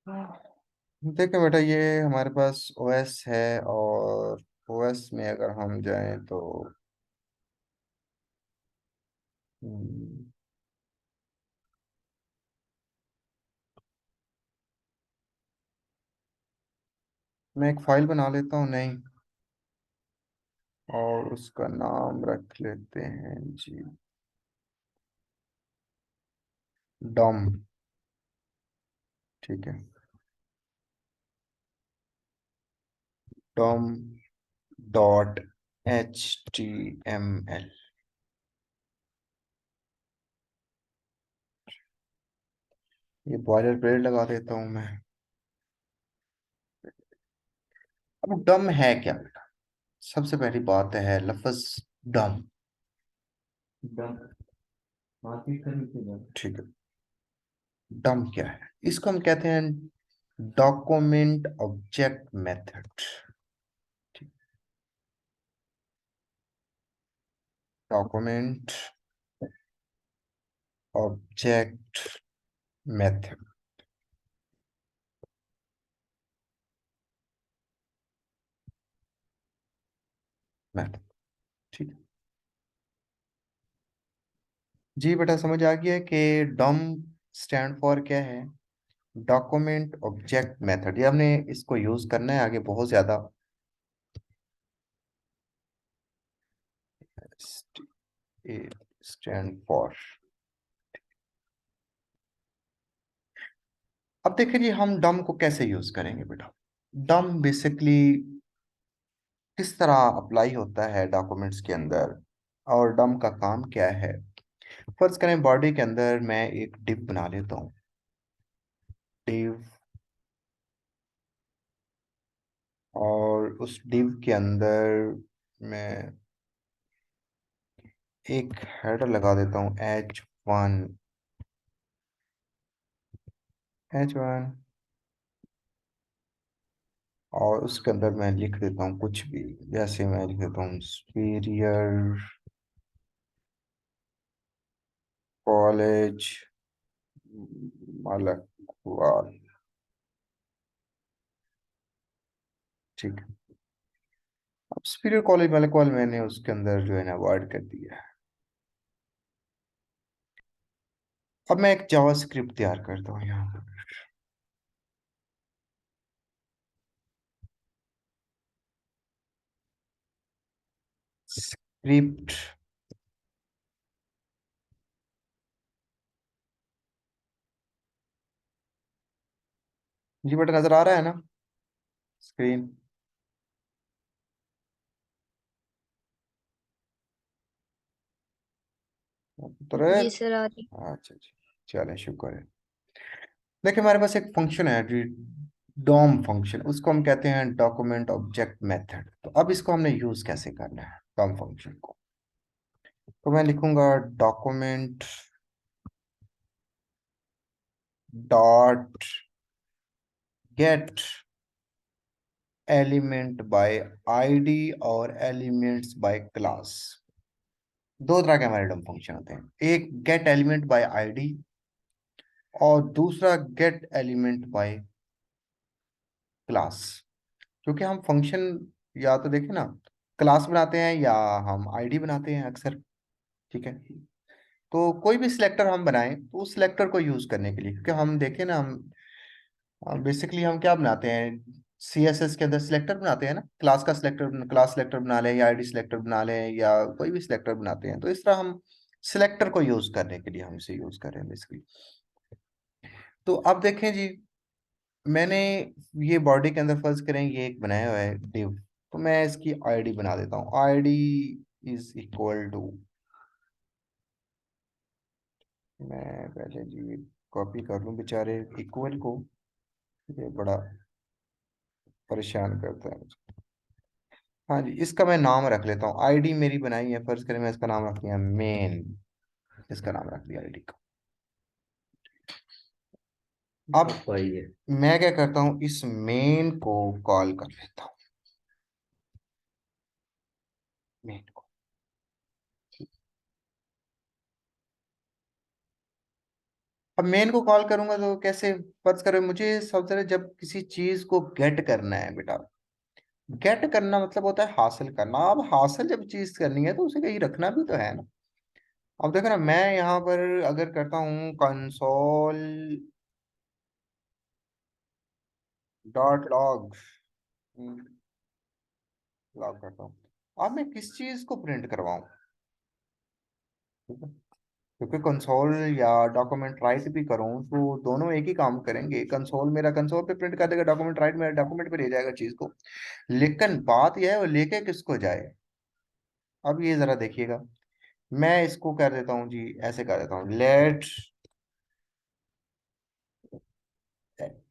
देखो बेटा, ये हमारे पास ओएस है, और ओएस में अगर हम जाएं तो हम्म, मैं एक फाइल बना लेता हूँ नहीं, और उसका नाम रख लेते हैं जी, डॉम। ठीक है, डॉम डॉट HTML। ये बॉयलर प्लेट लगा देता हूँ मैं। अब डम है क्या बेटा? सबसे पहली बात है लफ्ज डम। डम, ठीक है। डम क्या है? इसको हम कहते हैं document object method. Document object method. Method, ठीक है। जी बेटा, समझ आ गया कि डॉम स्टैंड फॉर क्या है? Document object method. ये हमने इसको यूज करना है आगे बहुत ज्यादा। Stand for. अब देखिए जी, हम डम को कैसे यूज करेंगे बेटा? डम बेसिकली किस तरह अप्लाई होता है डॉक्यूमेंट्स के अंदर, और डम का काम क्या है? फर्ज करें बॉडी के अंदर मैं एक डिव बना लेता हूँ। डिव, और उस डिव के अंदर मैं एक हेडर लगा देता हूँ H1। H1, और उसके अंदर मैं लिख देता हूँ कुछ भी। जैसे मैं लिख देता हूँ सुपीरियर कॉलेज मलकवाल। ठीक है। अब सुपीरियर कॉलेज मलकवाल मैंने उसके अंदर जो है ना वर्ड कर दिया है। अब मैं एक जावा स्क्रिप्ट तैयार करता हूँ यहाँ पर। स्क्रिप्ट। जी बेटा, नजर आ रहा है ना स्क्रीन? तो रहे। जी सर, आ रही। अच्छा जी, चले शुक्र है। देखिए, हमारे पास एक फंक्शन है जी, डॉम फंक्शन। उसको हम कहते हैं डॉक्यूमेंट ऑब्जेक्ट मेथड। तो अब इसको हमने यूज कैसे करना है डॉम फंक्शन को? तो मैं लिखूंगा document dot gate element by ID और एलिमेंट्स बाय क्लास। दो तरह के हमारे डम फंक्शन होते हैं, एक गेट एलिमेंट बाय आईडी, और दूसरा गेट एलिमेंट बाय क्लास। क्योंकि हम फंक्शन या तो देखें ना, क्लास बनाते हैं या हम आईडी बनाते हैं अक्सर। ठीक है। तो कोई भी सिलेक्टर हम बनाएं तो उस सिलेक्टर को यूज करने के लिए, क्योंकि हम देखें ना, हम बेसिकली हम क्या बनाते हैं, CSS के अंदर सिलेक्टर बनाते हैं ना, क्लास का सिलेक्टर, क्लास सिलेक्टर बना लें या आईडी सिलेक्टर बना लें या कोई भी सिलेक्टर बनाते हैं। तो इस तरह हम सिलेक्टर को यूज करने के लिए हम इसे यूज कर रहे हैं बेसिकली। तो अब देखें जी, मैंने ये बॉडी के अंदर फर्ज करें ये एक बनाया हुआ है div। तो मैं इसकी आईडी बना देता हूँ। आईडी इज इक्वल टू, मैं पहले जी कॉपी कर लूँ बेचारे इक्वल को, ये बड़ा परेशान करता है मुझे। हाँ जी, इसका मैं नाम रख लेता हूँ। आईडी मेरी बनाई है, फर्ज करें मैं इसका नाम रख दिया मेन। इसका नाम रख दिया आईडी का। अब वही है, मैं क्या करता हूँ, इस मेन को कॉल कर लेता हूँ। मेन को, अब मेन को कॉल करूंगा तो कैसे? फर्ज करो मुझे सबसे पहले जब किसी चीज को गेट करना है बेटा, गेट करना मतलब होता है हासिल करना। अब हासिल जब चीज करनी है तो उसे कहीं रखना भी तो है ना। अब देखो ना, मैं यहाँ पर अगर करता हूँ कंसोल डॉट लॉग, लॉग करता हूँ, अब मैं किस चीज को प्रिंट करवाऊँ? ठीक है, क्योंकि कंसोल या डॉक्यूमेंट राइट भी करूँ तो दोनों एक ही काम करेंगे। कंसोल मेरा कंसोल पे प्रिंट कर देगा, डॉक्यूमेंट राइट मेरा डॉक्यूमेंट पे ले जाएगा चीज को। लेकिन बात यह है वो लेके किसको जाए। अब ये जरा देखिएगा, मैं इसको कर देता हूँ जी, ऐसे कर देता हूँ लेट,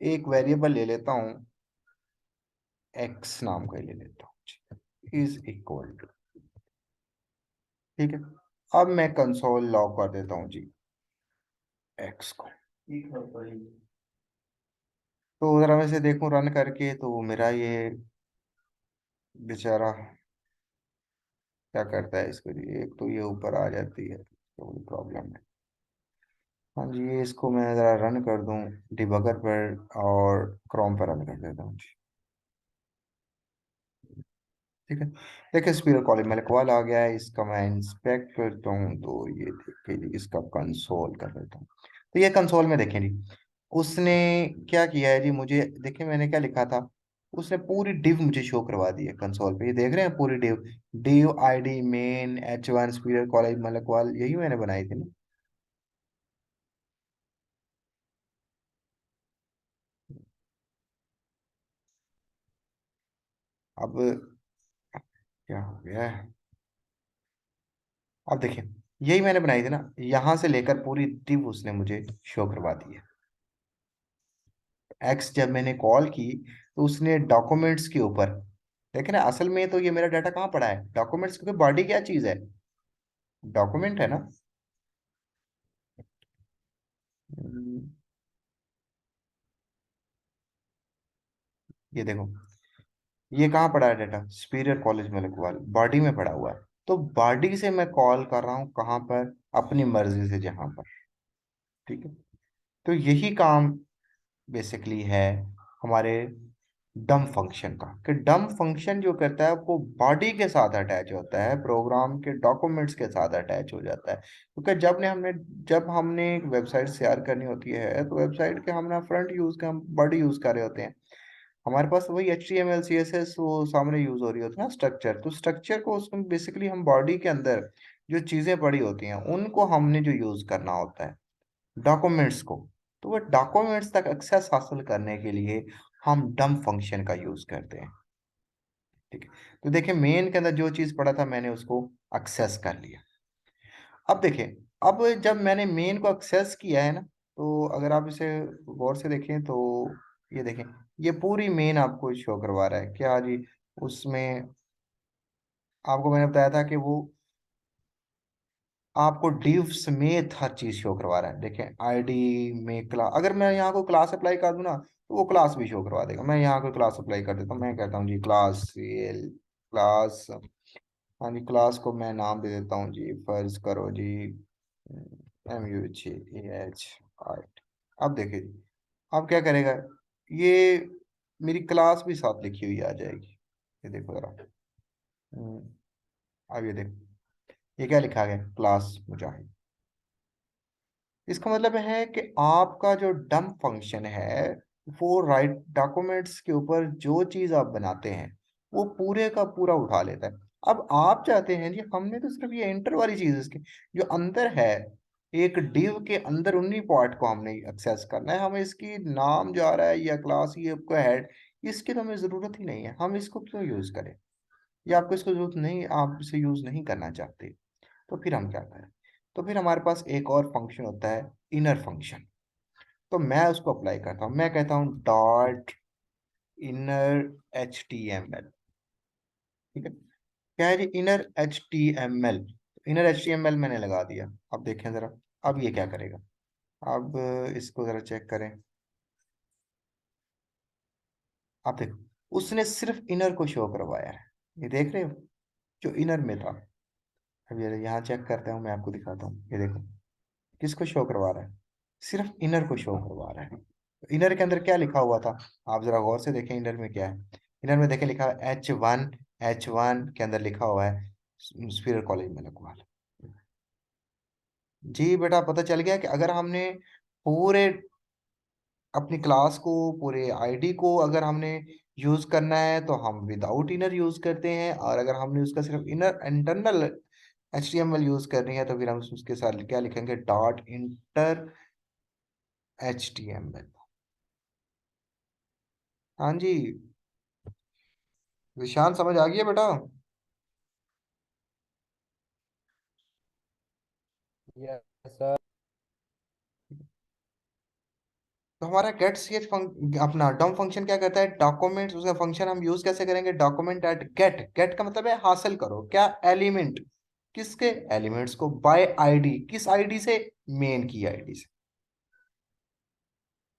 एक वेरिएबल ले लेता हूँ, एक्स नाम का ही ले लेता हूँ, इज इक्वल टू, ठीक है। अब मैं कंसोल लॉग कर देता हूँ जी एक्स को। तो जरा मैं से देखूं रन करके तो मेरा ये बेचारा क्या करता है इसके लिए। एक तो ये ऊपर आ जाती है तो बड़ी प्रॉब्लम है। हाँ जी, ये इसको मैं ज़रा रन कर दूं डिबगर पर और क्रोम पर रन कर देता हूँ जी। ठीक है, देखिए स्पीकर कॉलिंग में इक्वल आ गया है। इसका मैं इंस्पेक्ट करता हूँ तो ये देखिए जी, इसका कंसोल कर देता हूँ। तो ये कंसोल में देखें जी, उसने क्या किया है जी, मुझे देखिए मैंने क्या लिखा था। उसने पूरी डिव मुझे शो करवा दी है कंसोल पे, ये देख रहे हैं पूरी div. Div ID main H1 speaker college Malakwal, यही मैंने बनाई थी ना। अब क्या हो गया है? अब देखिए, यही मैंने बनाई थी ना, यहाँ से लेकर पूरी डिव उसने मुझे शो करवा दी है। एक्स जब मैंने कॉल की तो उसने डॉक्यूमेंट्स के ऊपर, देखे ना, असल में तो ये मेरा डाटा कहाँ पड़ा है? डॉक्यूमेंट्स, क्योंकि बॉडी क्या चीज़ है? डॉक्यूमेंट है ना। हम्म, ये देखो, ये कहाँ पड़ा है डाटा? सुपीरियर कॉलेज में लिखवाल बॉडी में पड़ा हुआ है। तो बॉडी से मैं कॉल कर रहा हूँ कहाँ पर? अपनी मर्जी से जहाँ पर। ठीक है, तो यही काम बेसिकली है हमारे डम फंक्शन का, कि डम फंक्शन जो करता है वो बॉडी के साथ अटैच होता है, प्रोग्राम के डॉक्यूमेंट्स के साथ अटैच हो जाता है। क्योंकि जब हमने एक वेबसाइट शेयर करनी होती है तो वेबसाइट के हमने फ्रंट यूज का हम बॉडी यूज कर रहे होते हैं। हमारे पास वही HTML CSS वो सामने यूज हो रही होती है ना, स्ट्रक्चर। तो स्ट्रक्चर को उसमें बेसिकली हम बॉडी के अंदर जो चीजें पड़ी होती हैं उनको हमने जो यूज करना होता है, डॉक्यूमेंट्स को। तो वो डॉक्यूमेंट्स तक एक्सेस हासिल करने के लिए हम डम फंक्शन का यूज करते हैं। ठीक है, तो देखिए मेन के अंदर जो चीज पड़ा था मैंने उसको एक्सेस कर लिया। अब देखिए, अब जब मैंने मेन को एक्सेस किया है ना, तो अगर आप इसे गौर से देखें तो ये देखें, ये पूरी मेन आपको शो करवा रहा है क्या जी। उसमें आपको मैंने बताया था कि वो आपको div समेत हर चीज शो करवा रहा है। देखें आईडी में क्लास, अगर मैं यहाँ को क्लास अप्लाई कर दूं ना तो वो क्लास भी शो करवा देगा। मैं यहाँ को क्लास अप्लाई कर देता हूँ, मैं कहता हूँ जी क्लास एल क्लास। हाँ जी, क्लास को मैं नाम दे देता हूँ जी, फर्ज करो जी MUCH। अब देखिए जी, अब क्या करेगा ये, मेरी क्लास भी साथ लिखी हुई आ जाएगी। ये देखो जरा, हम्म, अब ये देखो, ये क्या लिखा गया? क्लास मुजाहिद। इसका मतलब है कि आपका जो डंप फंक्शन है वो राइट डॉक्यूमेंट्स के ऊपर जो चीज आप बनाते हैं वो पूरे का पूरा उठा लेता है। अब आप चाहते हैं जी, हमने तो सिर्फ ये एंटर वाली चीज इसके जो अंदर है, एक डिव के अंदर उन्हीं पार्ट को हमने एक्सेस करना है। हमें इसकी नाम जो आ रहा है या क्लास ये आपका हेड, इसकी तो हमें जरूरत ही नहीं है। हम इसको क्यों यूज करें? या आपको इसको जरूरत नहीं, आप इसे यूज नहीं करना चाहते, तो फिर हम क्या करें? तो फिर हमारे पास एक और फंक्शन होता है, इनर फंक्शन। तो मैं उसको अप्लाई करता हूँ, मैं कहता हूँ डॉट इनर HTML। ठीक है, क्या है जी? Inner HTML। इनर HTML मैंने लगा दिया। अब देखें जरा, अब ये क्या करेगा? अब इसको जरा चेक करें। आप देखो, उसने सिर्फ इनर को शो करवाया है, ये देख रहे हो, जो इनर में था। अब ये यहाँ चेक करते हैं, मैं आपको दिखाता हूँ, ये देखो किसको शो करवा रहा है? सिर्फ इनर को शो करवा रहा है। इनर के अंदर क्या लिखा हुआ था, आप जरा गौर से देखें इनर में क्या है। इनर में देखें लिखा है H1, H1 के अंदर लिखा हुआ है स्पीयर कॉलेज में लगवा। जी बेटा, पता चल गया कि अगर हमने पूरे अपनी क्लास को, पूरे आईडी को अगर हमने यूज करना है तो हम विदाउट इनर यूज करते हैं, और अगर हमने उसका सिर्फ इनर इंटरनल HTML यूज करनी है तो फिर हम उसके साथ क्या लिखेंगे, डॉट इंटर HTML। हाँ जी, विशाल समझ आ गया बेटा। Yes sir. तो हमारा गेट सी एच अपना डॉम फंक्शन क्या करता है, डॉक्यूमेंट्स, उसका फंक्शन हम यूज कैसे करेंगे, डॉक्यूमेंट एट गेट। गेट का मतलब है हासिल करो क्या, एलिमेंट। किसके एलिमेंट्स को, बाय आईडी, किस आईडी से, मेन की आईडी से।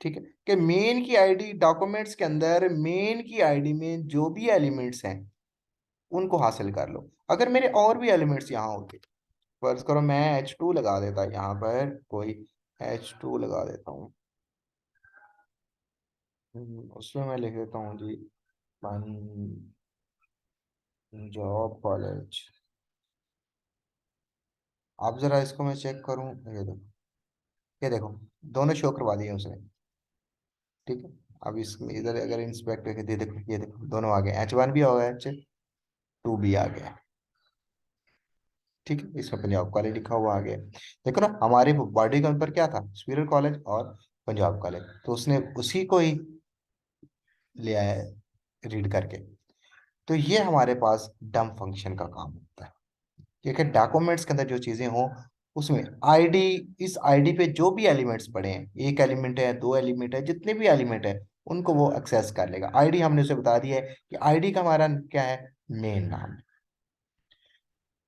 ठीक है, कि मेन की आईडी, डॉक्यूमेंट्स के अंदर मेन की आईडी में जो भी एलिमेंट्स हैं उनको हासिल कर लो। अगर मेरे और भी एलिमेंट्स यहाँ होते, फर्ज करो मैं H2 लगा देता यहाँ पर, कोई H2 लगा देता हूँ। उसमें मैं लिख देता हूँ जी पंजाब कॉलेज। आप जरा इसको मैं चेक करूँ, ये देखो, ये देखो, दोनों शो करवा दिए उसने। ठीक है, अब इसमें इधर अगर इंस्पेक्ट करके दे देखो, ये देखो दोनों आ गए, H1 भी आ गया, H2 भी आ गया। ठीक है, इसमें पंजाब कॉलेज लिखा हुआ आ गया। देखो ना, हमारे बॉडी के ऊपर क्या था, स्पीरर कॉलेज और पंजाब कॉलेज, तो उसने उसी को ही ले आया रीड करके। तो ये हमारे पास डम फंक्शन का काम होता है। ठीक है, डॉक्यूमेंट्स के अंदर जो चीजें हों उसमें आईडी, इस आईडी पे जो भी एलिमेंट्स पड़े हैं, एक एलिमेंट है, दो एलिमेंट है, जितने भी एलिमेंट है उनको वो एक्सेस कर लेगा। आईडी हमने उसे बता दिया है कि आईडी का हमारा क्या है, मेन नाम।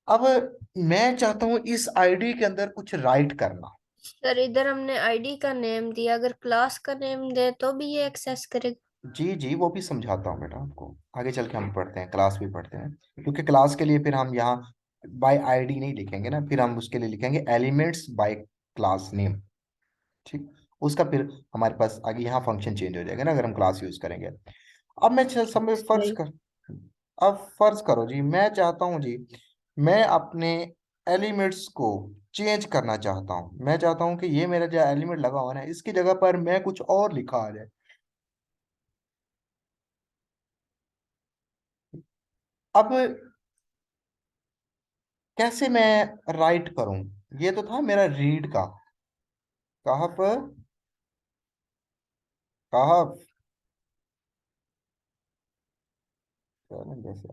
अब मैं चाहता हूं इस आईडी के अंदर कुछ राइट करना। सर इधर हमने आईडी का नेम दिया, अगर क्लास का नेम दे तो भी ये एक्सेस करेगा? जी जी, वो भी समझाता हूँ बेटा आपको, आगे चल के हम पढ़ते हैं, क्लास भी पढ़ते हैं। क्योंकि क्लास के लिए फिर हम यहाँ बाय आईडी नहीं लिखेंगे ना, फिर हम उसके लिए लिखेंगे एलिमेंट्स बाय क्लास नेम। ठीक, उसका फिर हमारे पास आगे यहाँ फंक्शन चेंज हो जाएगा ना अगर हम क्लास यूज करेंगे। अब मैं चल समय फर्ज सही। कर, अब फर्ज करो जी, मैं चाहता हूँ जी, मैं अपने एलिमेंट्स को चेंज करना चाहता हूँ। मैं चाहता हूँ कि ये मेरा जो एलिमेंट लगा हुआ है ना, इसकी जगह पर मैं कुछ और लिखा आ जाए। अब कैसे मैं राइट करूं, ये तो था मेरा रीड का। कहाँ पर, कहाँ, जैसे,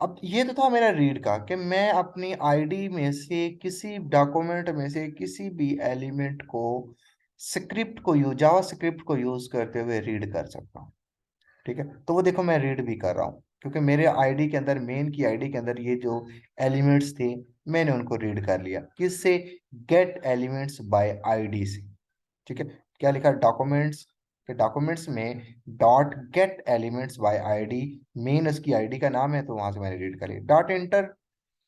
अब ये तो था मेरा रीड का कि मैं अपनी आईडी में से किसी डॉक्यूमेंट में से किसी भी एलिमेंट को, स्क्रिप्ट को यूज, जावा स्क्रिप्ट को यूज करते हुए रीड कर सकता हूँ। ठीक है, तो वो देखो मैं रीड भी कर रहा हूँ क्योंकि मेरे आईडी के अंदर, मेन की आईडी के अंदर ये जो एलिमेंट्स थे मैंने उनको रीड कर लिया, किससे, गेट एलिमेंट्स बाय आईडी से। ठीक है, क्या लिखा, डॉक्यूमेंट्स, के डॉक्यूमेंट्स में dot gate elements bye ID, main उसकी आईडी का नाम है तो वहां से मैंने रीड कर लिया। डॉट इंटर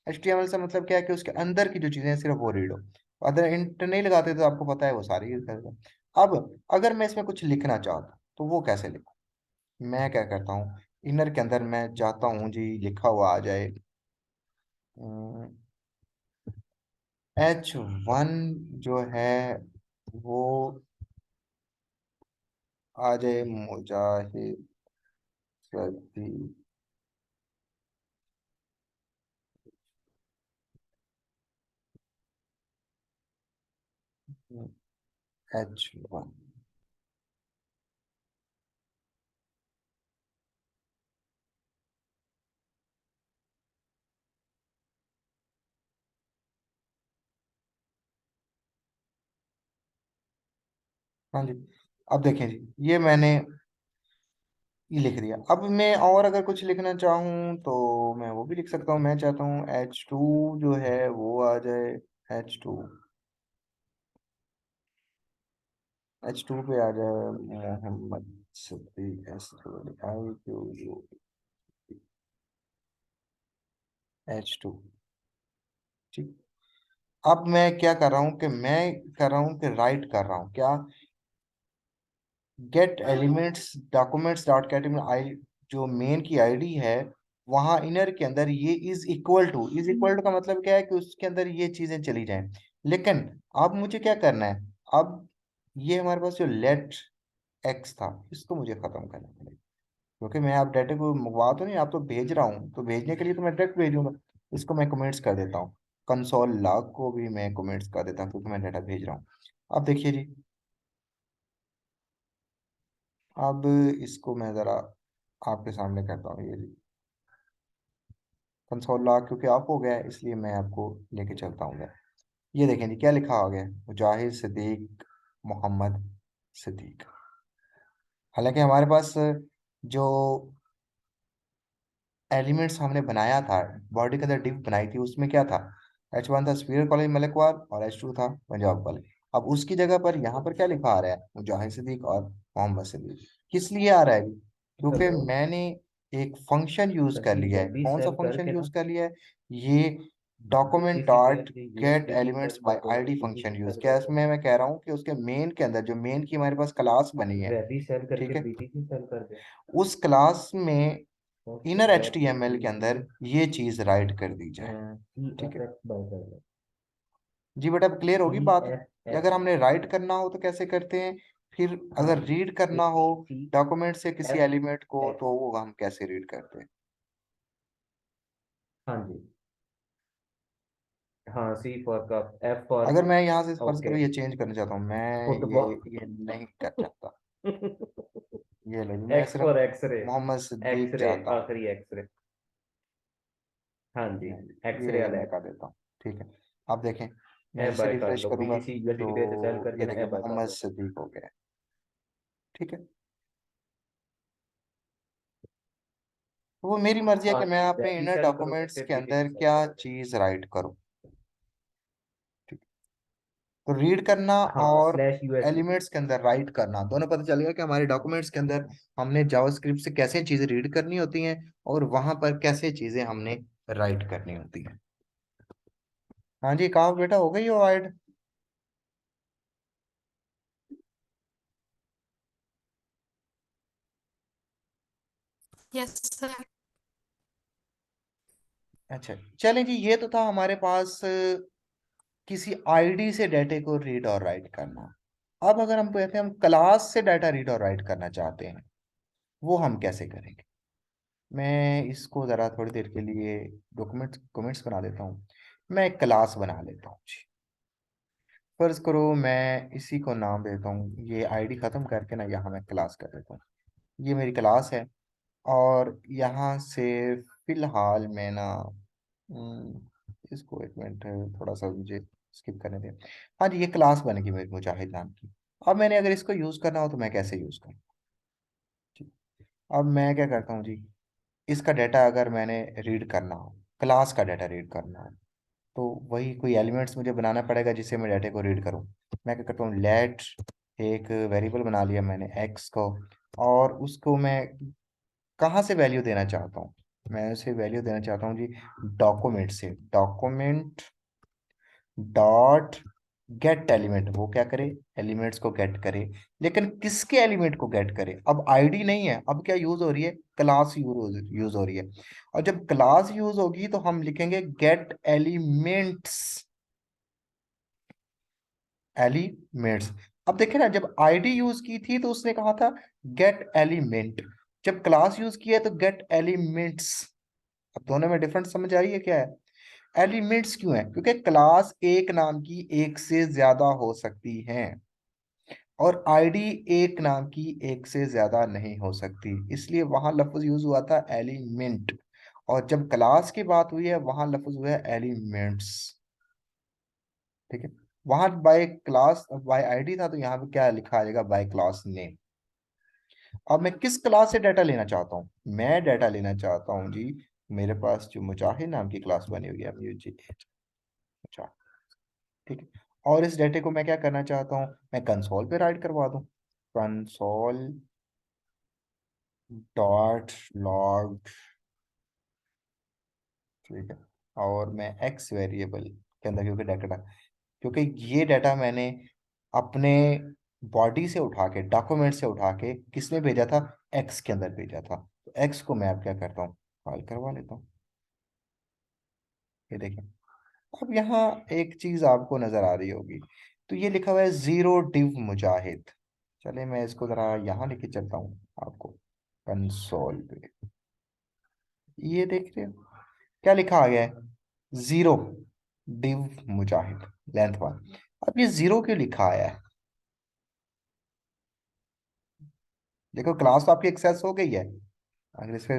HTML से मतलब क्या है कि उसके अंदर की जो चीजें हैं सिर्फ वो रीड हो। अगर इंटर नहीं लगाते तो आपको पता है वो सारी रीड करेगा। अब अगर मैं इसमें कुछ लिखना चाहता तो वो कैसे लिखूं, मैं क्या करता हूँ, इनर के अंदर मैं चाहता हूँ जी लिखा हुआ आ जाए H1 जो है वो आ जाए मुजाहिद सदी H1। हाँ जी, अब देखें जी, ये मैंने ये लिख दिया। अब मैं और अगर कुछ लिखना चाहूँ तो मैं वो भी लिख सकता हूँ। मैं चाहता हूँ H2 जो है वो आ जाए, H2, H2 पे आ जाए मोहम्मद सिद्दीक, SIQU, H2। ठीक, अब मैं क्या कर रहा हूँ कि मैं कर रहा हूँ कि राइट कर रहा हूँ क्या, get elements documents dot get I, जो मेन की आईडी है वहां इनर के अंदर ये इज इक्वल टू का मतलब क्या है कि उसके अंदर ये चीजें चली जाएं। लेकिन अब मुझे क्या करना है, अब ये हमारे पास जो लेट एक्स था इसको मुझे खत्म करना पड़ेगा, क्योंकि मैं आप डाटा को मंगवा तो नहीं, आप तो भेज रहा हूँ, तो भेजने के लिए तो मैं डायरेक्ट भेजूंगा। इसको मैं कमेंट्स कर देता हूँ, कंसोल लॉग को भी मैं कमेंट्स कर देता हूँ क्योंकि मैं डाटा भेज रहा हूँ। अब देखिए जी, अब इसको मैं ज़रा आपके सामने करता हूँ, ये कंसोल लॉग क्योंकि ऑफ हो गया है इसलिए मैं आपको लेके चलता हूँ। ये देखें जी क्या लिखा हो गया, मुजाहिद सिद्दीक मोहम्मद सिद्दीक। हालांकि हमारे पास जो एलिमेंट्स हमने बनाया था, बॉडी के अंदर डिव बनाई थी, उसमें क्या था, H1 था स्पीयर कॉलेज मलिकवाल और H2 था पंजाब कॉलेज। अब उसकी जगह पर यहाँ पर क्या लिखा आ रहा है, मुजाहिद सिद्दीक और मोहम्मद सिद्दीक। किस लिए आ रहा है, क्योंकि हेलो मैंने एक फंक्शन यूज कर सचिन, लिया है। लॉबी कौन सा सेव फंक्शन करके यूज ना, कर लिया है, ये document this is where dot they use get the elements default by ID automatically function use save किया। करके इसमें मैं कह रहा हूँ कि उसके मेन के अंदर, जो मेन की हमारे पास क्लास बनी है, वेबी सेव ठीक करके है, बीटीसी सेव कर दे। उस क्लास में okay inner H dot T M L के बीटीसी अंदर ये चीज राइट कर दी जाए। सी ठीक एफ है एक्स बाय कर जी बेटा, अब क्लियर सी होगी बात एफ कि अगर एक्स हमने राइट करना हो तो कैसे करते हैं, फिर हाँ अगर जी, रीड तो करना हो सी डॉक्यूमेंट से किसी एफ एलिमेंट को एक्स, तो वो हम कैसे रीड करते हैं। हाँ जी, हाँ सी फॉर कप, एफ फॉर, अगर मैं यहाँ से फर्ज ओके, करो ये चेंज करना चाहता हूँ, मैं फुटबॉल, ये नहीं कर चाहता, ये लो जी, मैं एक्स सिर्फ for x-ray, Mohammed Siddique x-ray चाहता हूँ। आखिरी एक्सरे, हाँ जी, एक्सरे ये वाला मैं है। कर देता हूँ, ठीक है। अब देखें, मैं ए इसे बाय कर रिफ्रेश लो करूंगा बीटीसी यूएसडी तो पे से सेव करके ये ना, देखिए ए बाय कर मोहम्मद लो। सिद्दीक हो गया, ठीक है। तो वो मेरी मर्जी है हाँ कि मैं जी, अपने वेबी इनर सेव करोगे डॉक्यूमेंट्स फिर के बीटीसी अंदर सेव क्या करोगे। चीज राइट करूँ। ठीक। तो रीड करना हाँ और स्लैश यूएसडी, एलिमेंट्स के अंदर राइट करना दोनों पता चलेगा कि हमारे डॉक्यूमेंट्स के अंदर हमने जावास्क्रिप्ट से कैसे चीजें रीड करनी होती हैं और वहां पर कैसे चीजें हमने राइट करनी होती हैं। हाँ जी कहा बेटा, हो गई हो ऐड। Yes sir. अच्छा चलें जी, ये तो था हमारे पास किसी आईडी से डाटे को रीड और राइट करना। अब अगर हम कहते हैं हम क्लास से डाटा रीड और राइट करना चाहते हैं, वो हम कैसे करेंगे। मैं इसको ज़रा थोड़ी देर के लिए डॉक्यूमेंट्स कमेंट्स बना देता हूँ। मैं एक क्लास बना लेता हूँ जी। फर्ज करो मैं इसी को नाम देता हूँ, ये आईडी ख़त्म करके ना यहाँ मैं क्लास कर देता हूँ। ये मेरी क्लास है और यहाँ से फिलहाल मैं ना इसको एक मिनट थोड़ा सा मुझे स्किप करने दें। हाँ जी ये क्लास बनेगी मेरी मुजाहिद नाम की। अब मैंने अगर इसको यूज़ करना हो तो मैं कैसे यूज़ करूँ। ठीक। अब मैं क्या करता हूँ जी, इसका डाटा अगर मैंने रीड करना हो, क्लास का डाटा रीड करना हो, तो वही कोई एलिमेंट्स मुझे बनाना पड़ेगा जिससे मैं डाटे को रीड करूँ। मैं क्या करता हूँ, लेट एक वेरिएबल बना लिया मैंने एक्स को, और उसको मैं कहाँ से वैल्यू देना चाहता हूँ, मैं उसे वैल्यू देना चाहता हूँ जी डॉक्यूमेंट से। डॉक्यूमेंट डॉट गेट एलिमेंट, वो क्या करे, एलिमेंट्स को गेट करे। लेकिन किसके एलिमेंट को गेट करे, अब आईडी नहीं है, अब क्या यूज हो रही है, क्लास यूज हो रही है। और जब क्लास यूज होगी तो हम लिखेंगे गेट एलिमेंट्स, एलिमेंट्स। अब देखे ना, जब आईडी यूज की थी तो उसने कहा था गेट एलिमेंट, जब क्लास यूज किया है तो गेट एलिमेंट्स। अब दोनों में डिफरेंस समझ आई है क्या है। एलिमेंट्स क्यों है, क्योंकि क्लास एक नाम की एक से ज्यादा हो सकती है और आईडी एक नाम की एक से ज्यादा नहीं हो सकती, इसलिए वहां लफ्ज यूज हुआ था एलिमेंट। और जब क्लास की बात हुई है वहां लफ्ज हुआ है एलिमेंट्स। ठीक है, वहां बाय क्लास बाय आईडी था तो यहाँ पे क्या लिखा आ जाएगा, बाय क्लास नेम। अब मैं किस क्लास से डाटा लेना चाहता हूँ, मैं डाटा लेना चाहता हूँ जी, मेरे पास जो मुजाहिद नाम की क्लास बनी हुई है MUJ8, ठीक है। और इस डाटे को मैं क्या करना चाहता हूँ, मैं कंसोल पे राइट करवा दूँ, कंसोल डॉट लॉग, ठीक है। और मैं एक्स वेरिएबल के अंदर, क्योंकि ये डाटा मैंने अपने बॉडी से उठा के, डॉक्यूमेंट से उठा के किसमें भेजा था, एक्स के अंदर भेजा था। तो एक्स को मैं अब क्या करता हूँ, कॉल करवा लेता हूँ। ये देखें, अब यहाँ एक चीज आपको नजर आ रही होगी, तो ये लिखा हुआ है जीरो डिव मुजाहिद। चले मैं इसको जरा यहाँ लेके चलता हूँ आपको कंसोल पे। ये देख रहे हो क्या लिखा आ गया है, जीरो डिव मुजाहिद लेंथ वन। अब ये जीरो क्यों लिखा आया है, देखो क्लास तो आपकी एक्सेस हो गई है। अगर इस पे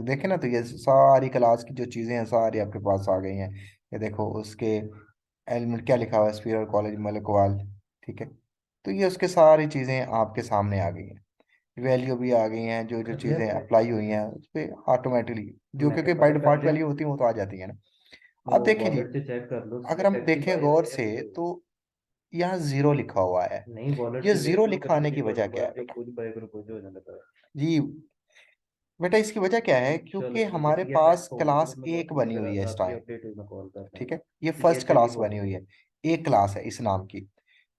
देखें ना, तो ये सारी क्लास की जो चीजें हैं सारी आपके पास आ गई हैं। ये देखो उसके एलिमेंट क्या लिखा हुआ है, स्पीयर कॉलेज मलकवाल। ठीक है, तो ये उसके सारी चीजें आपके सामने आ गई हैं, वैल्यू भी आ गई हैं, जो जो कर लिया चीजें चेक। अप्लाई हुई हैं उस पर ऑटोमेटिकली, जो मैंने क्योंकि बाय पता कर डिफॉल्ट लिया, वैल्यू होती है वो तो आ जाती है ना। वो अब देखिए जी, वॉलेट से चेक कर लो, सी अगर हम एफ एक्स देखें बाय गौर सी से, एफ। तो यहाँ जीरो लिखा हुआ है। नहीं, वॉलेट ये से देख जीरो लो, फिर लिखाने कुछ की नहीं वजह करना क्या पड़ेगा, है जो खुद बाय करो कुछ हो जाता है। जी बेटा, इसकी वजह क्या है, चलो क्योंकि ठीक है, हमारे सी एफ एक्स पास होल्ड करो, क्लास मैं एक ये बनी जरा हुई है इस आपकी टाइम। अपडेट हुई, मैं कॉल करता हूँ। ठीक है, ये C first H D class hold बनी हुई करो। है, एक क्लास है इस नाम की।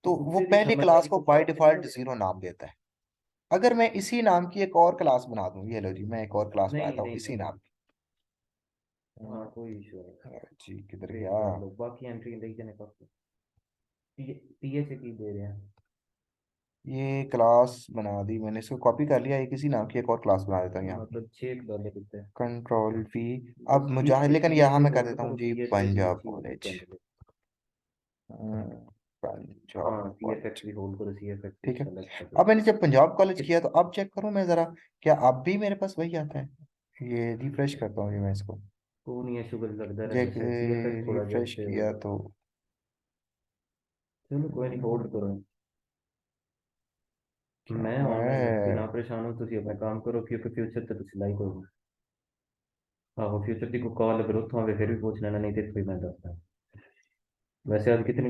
तो वो गुस्से की पहली समझ आ क्लास रही, को कुछ बाय और नहीं डिफॉल्ट हो रहा। जीरो नाम देता है। अगर मैं इसी नाम की एक और क्लास बना दूं, ये लो जी, मैं एक और क्लास नहीं बनाता हूँ नहीं इसी नहीं, नाम की। हाँ कोई इशू नहीं। जी किधर वेट गया, कर लो, बाकी एंट्री देख जाने का। पी एच की दे रहे हैं। ये क्लास बना दी मैंने, इसको कॉपी कर लिया, ये किसी नाम की एक और क्लास बना देता हूँ यहाँ पे। मतलब चेक डाले कितने। Control we. अब बस मुझे लेकिन पी एच यहाँ ए मैं कर होल्ड देता हूँ करो, G P H A C Punjab H E hold college. Candidate. Punjab हाँ, सी एफ एक्स कॉलेज। भी होल्ड करो, सी एफ एक्स ठीक है, सेलेक्ट कर अब दो। मैंने जब पंजाब कॉलेज किया तो अब चेक करूँ मैं जरा, क्या अब भी मेरे पास वही आता है। ये रिफ्रेश करता हूँ, ये मैं इसको कौन नहीं है, शुगर लगता जे रहने से सी एफ एक्स थोड़ा रिफ्रेश जैसे किया होगा। तो चलो कोई नहीं, होल्ड करो। क्या मैं ऑनलाइन हूँ, है। बिना परेशान हो तुम अपना काम करो, क्योंकि फ्यूचर ਤੇ ਤੁਸੀਂ ਲਾਈਕ ਹੋ। ਆਹੋ फ्यूचर ਦੀ ਕੋਈ ਕਾਲ ਅਗਰ ਉੱਥੋਂ ਆਵੇ ਫਿਰ ਵੀ ਪੁੱਛ ਲੈਣਾ, ਨਹੀਂ ਤੇ ਕੋਈ ਮੈਂ ਦੱਸਦਾ। वैसे आज कितनी।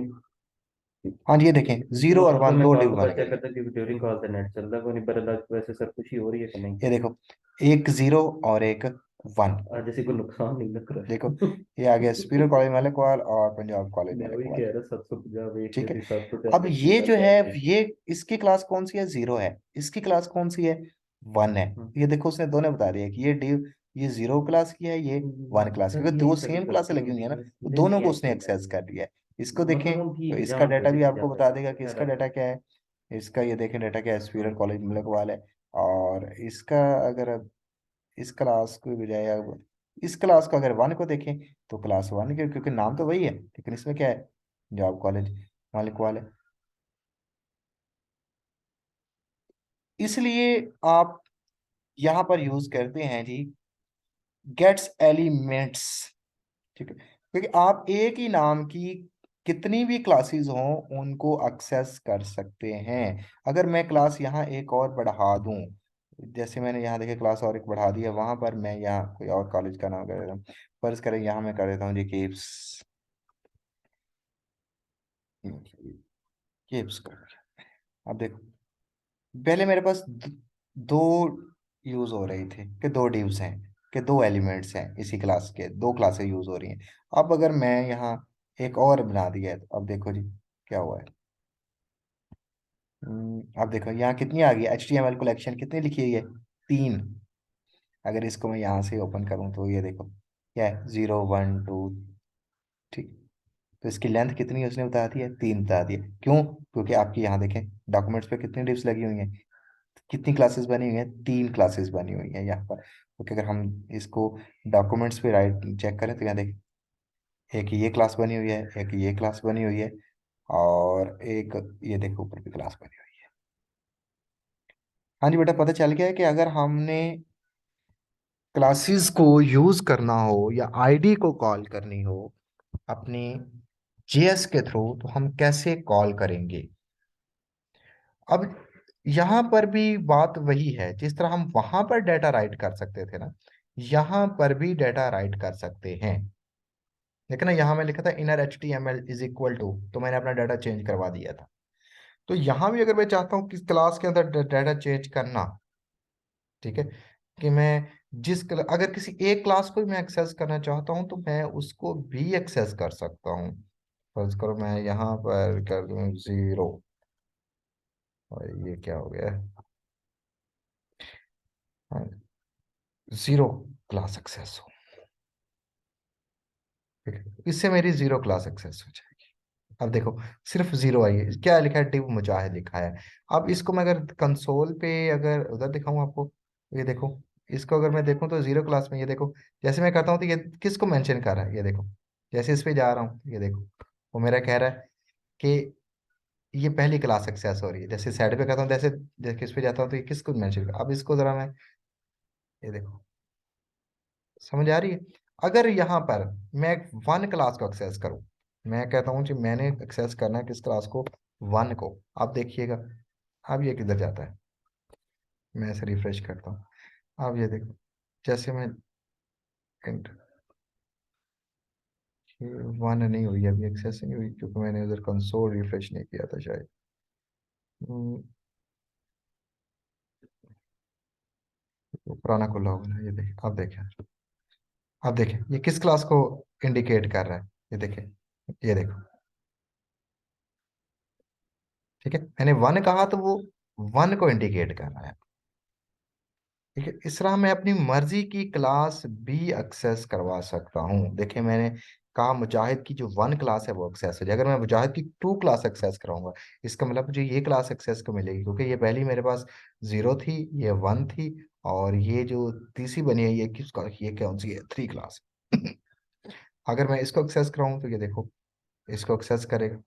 हाँ जी, ये देखें जीरो वो और छोड़ दो, वन मैं दो कॉल डिव के बाद बन चेक गई है। करता क्योंकि ड्यूरिंग कॉल से नेट चलता कोई नहीं, पर आज वैसे सब खुशी हो रही है कि नहीं। ये देखो, एक जीरो और एक वन। आज जैसे कोई नुकसान नहीं लग देखो, रहा। ये आ गया सुपीरियर कॉलेज मलिकवाल और पंजाब कॉलेज मैं वही मलिकवाल। कह रहा, 750 वेट ठीक के है, थी, 7 अब टैबलेट ये पूरा जो है, कर दे। ये इसकी क्लास कौन सी है, जीरो है। इसकी क्लास कौन सी है, वन है। ये देखो उसने दोनों बता दिया कि ये डिव, ये जीरो क्लास की है, ये वन क्लास, सर क्योंकि ये दो सभी सेम क्लासें लगी कस्टमर हुई है ना, तो लिंक दोनों को उसने कैंसिल है। एक्सेस कर लिया है। इसको देखें मतलब हम तो ठीक इसका जहाँ डाटा पे भी दिख आपको जाता बता है देगा कि इसका हेडर डाटा पे। क्या है। इसका ये देखें डाटा क्या है, सुपीरियर कॉलेज मलिकवाल है। और इसका अगर अब इस क्लास को बजाय अब इस क्लास को अगर वन को देखें, तो क्लास वन के, क्योंकि नाम तो वही है, लेकिन इसमें क्या है, जॉब कॉलेज मलिकवाल है। इसलिए आप यहाँ पर यूज करते हैं जी गेट्स एलिमेंट्स। ठीक है, क्योंकि आप एक ही नाम की कितनी भी क्लासेस हों उनको एक्सेस कर सकते हैं। अगर मैं क्लास यहाँ एक और बढ़ा दूं, जैसे मैंने यहाँ देखे क्लास और एक बढ़ा दिया, वहां पर मैं यहाँ कोई और कॉलेज का नाम कर देता हूँ, फर्ज करें यहाँ मैं कर देता हूँ जी केप्स। केप्स कर दिया। अब देखो, पहले मेरे पास दो यूज हो रही थी कि दो डिव्स हैं, कि दो एलिमेंट्स हैं इसी क्लास के, दो क्लासेस यूज हो रही हैं। अब अगर मैं यहाँ एक और बना दिया है, तो अब देखो जी क्या हुआ है। अब देखो यहाँ कितनी आ गई, HTML कलेक्शन कितनी लिखी हुई है, तीन। अगर इसको मैं यहाँ से ओपन करूँ तो ये देखो क्या है, जीरो वन टू। ठीक, तो इसकी लेंथ कितनी है उसने बता दिया, तीन बता दिया। क्यों, क्योंकि आपकी यहाँ देखें डॉक्यूमेंट्स पे कितनी डिव्स लगी हुई हैं, कितनी क्लासेस बनी हुई हैं, तीन क्लासेस बनी हुई हैं यहाँ पर। क्योंकि अगर हम इसको डॉक्यूमेंट्स पे राइट चेक करें तो यहाँ देखें, एक ये क्लास बनी हुई है, एक ये क्लास बनी हुई है, और एक ये देखो ऊपर भी क्लास बनी हुई है। हाँ जी बेटा, पता चल गया है कि अगर हमने क्लासेस को यूज करना हो या आईडी को कॉल करनी हो अपनी जेएस के थ्रू, तो हम कैसे कॉल करेंगे। अब यहाँ पर भी बात वही है, जिस तरह हम वहां पर डाटा राइट कर सकते थे ना, यहाँ पर भी डाटा राइट कर सकते हैं। लेकिन ना यहाँ मैं लिखा था inner HTML is equal to, तो मैंने अपना डाटा चेंज करवा दिया था। तो यहाँ भी अगर मैं चाहता हूँ कि क्लास के अंदर डाटा चेंज करना, ठीक है, कि मैं अगर किसी एक क्लास को भी मैं एक्सेस करना चाहता हूँ तो मैं उसको भी एक्सेस कर सकता हूँ। फर्ज करो मैं यहाँ पर कर दूँ 0, और ये क्या हो गया, हाँ, 0 क्लास एक्सेस हो। ठीक है, इससे मेरी 0 क्लास एक्सेस हो जाएगी। अब देखो सिर्फ 0 आई है, क्या लिखा है, डिव मुजाहिद लिखा है। अब इसको मैं अगर कंसोल पे अगर उधर दिखाऊं आपको, ये देखो, इसको अगर मैं देखूं तो 0 क्लास में, ये देखो जैसे मैं करता हूँ तो ये किसको मेंशन कर रहा है, ये देखो जैसे इस पे जा रहा हूँ, ये देखो वो मेरा कह रहा है कि ये पहली क्लास एक्सेस हो रही है। जैसे साइड पे करता हूँ, जैसे जैसे इस पे जाता हूँ तो ये किसको मेंशन कर, अब इसको जरा मैं, ये देखो, समझ आ रही है। अगर यहाँ पर मैं 1 क्लास को एक्सेस करूँ, मैं कहता हूँ कि मैंने एक्सेस करना है किस क्लास को, 1 को। आप देखिएगा अब ये किधर जाता है, मैं इसे रिफ्रेश करता हूँ, अब ये देखो जैसे मैं 1 नहीं हुई अभी, एक्सेस नहीं हुई क्योंकि मैंने उधर कंसोल रिफ्रेश नहीं किया था शायद। हम्म, वो पुराना खुला होगा ना, ये देखें, अब देखें ये किस क्लास को इंडिकेट कर रहा है, ये देखें, ये देखो, ठीक है, मैंने 1 कहा तो वो 1 को इंडिकेट कर रहा है। ठीक है, इस तरह मैं अपनी मर्जी की क्लास भी एक्सेस करवा सकता हूँ। देखिए मैंने कहा मुजाहिद की जो 1 क्लास है वो एक्सेस हो जाए, अगर मैं मुजाहिद की 2 क्लास एक्सेस कराऊंगा, इसका मतलब मुझे ये क्लास एक्सेस को मिलेगी, क्योंकि ये पहली मेरे पास 0 थी, ये 1 थी, और ये जो तीसरी बनी है ये किसका, ये कौन सी है, 3 क्लास। अगर मैं इसको एक्सेस कराऊँ तो ये देखो, इसको एक्सेस करेगा,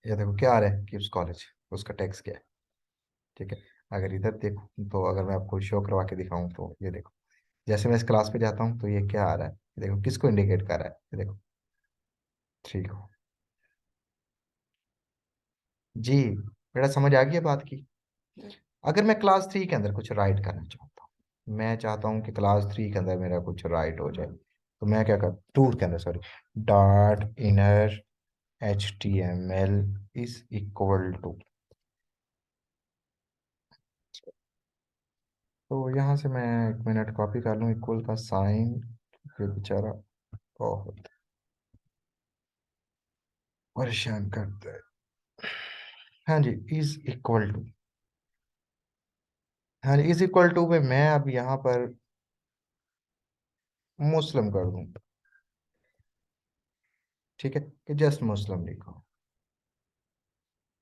ये देखो क्या आ रहा है, किप्स कॉलेज, उसका टैक्स क्या है। ठीक है, अगर इधर देखो तो अगर मैं आपको शो करवा के दिखाऊं तो ये देखो, जैसे मैं इस क्लास पे जाता हूँ तो ये क्या आ रहा है, ये देखो किसको इंडिकेट कर रहा है, ये देखो 3 को। जी बेटा, समझ आ गई बात की। अगर मैं क्लास 3 के अंदर कुछ राइट करना चाहता हूँ, मैं चाहता हूँ कि क्लास 3 के अंदर मेरा कुछ राइट हो जाए, तो मैं क्या कर, 2 के अंदर sorry, dot inner HTML is equal to, तो यहाँ से मैं 1 मिनट कॉपी कर लूँ इक्वल का साइन, ये बेचारा बहुत परेशान करता है। हाँ जी, इज इक्वल टू, हाँ जी इज इक्वल टू पे मैं अब यहाँ पर मुस्लिम कर दूँ। ठीक है, कि जस्ट मुस्लिम लिखो।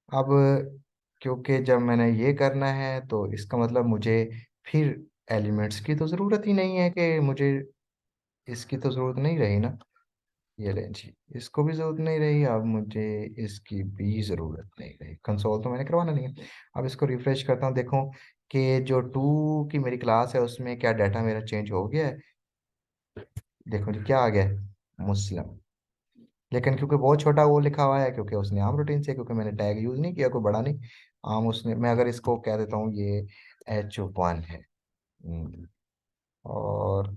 अब क्योंकि जब मैंने ये करना है तो इसका मतलब मुझे फिर एलिमेंट्स की तो ज़रूरत ही नहीं है, कि मुझे इसकी तो ज़रूरत नहीं रही ना, ये लें जी, इसको भी ज़रूरत नहीं रही, अब मुझे इसकी भी ज़रूरत नहीं रही, कंसोल तो मैंने करवाना नहीं है। अब इसको रिफ्रेश करता हूँ, देखो कि जो 2 की मेरी क्लास है उसमें क्या डाटा मेरा चेंज हो गया है, देखो जी क्या आ गया है, मुस्लिम। लेकिन क्योंकि बहुत छोटा वो लिखा हुआ है, क्योंकि उसने आम रूटीन से, क्योंकि मैंने टैग यूज़ नहीं किया, कोई बड़ा नहीं, आम उसने, मैं अगर इसको कह देता हूँ ये H1 है, और